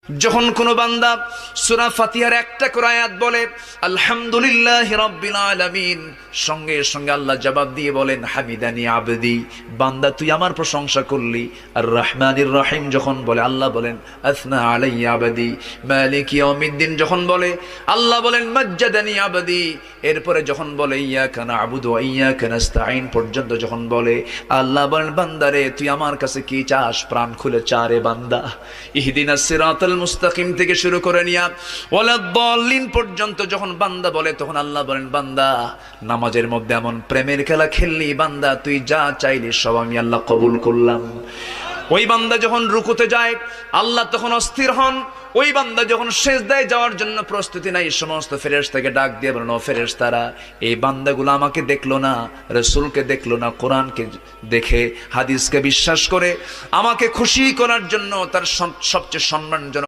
যখন কোনো বান্দা সূরা ফাতিহার একটা করে আয়াত বলে আলহামদুলিল্লাহি রাব্বিল আলামিন, সঙ্গে সঙ্গে আল্লাহ জবাব দিয়ে বলেন হামিদানি আবদি, বান্দা তুই আমার প্রশংসা করলি। আর রহমানির রহিম যখন বলে আল্লাহ বলেন আসনা আলাইয়া আবদি। মালিক ইয়াউমিদ্দিন যখন বলে আল্লাহ বলেন মাজ্জাদানি আবদি। এরপরে যখন বলে ইয়াকা না'বুদু ওয়া ইয়াকা নাস্তাঈন পর্যন্ত যখন বলে আল্লাহ বলেন বান্দারে তুই আমার কাছে কি চাস, প্রাণ খুলে চারে বান্দা। ইহদিনাস সিরাতাল মুস্তাকিম থেকে শুরু করে নিয়া ওয়ালাদ-দাল্লিন পর্যন্ত যখন বান্দা বলে তখন আল্লাহ বলেন বান্দা নামাজের মধ্যে এমন প্রেমের খেলা খেললি বান্দা, তুই যা চাইলি সব আমি আল্লাহ কবুল করলাম। ওই বান্দা যখন রুকুতে যায় আল্লাহ তখন অস্থির হন। ওই বান্দা যখন সিজদায় যাওয়ার জন্য প্রস্তুতি নাই, সমস্ত ফেরেশতাকে ডাক দিয়ে বলেন ও ফেরেশতারা, এই বান্দাগুলো আমাকে দেখলো না, রাসূলকে দেখলো না, কোরআনকে দেখে হাদিসকে বিশ্বাস করে আমাকে খুশি করার জন্য তার সবচেয়ে সম্মানজনক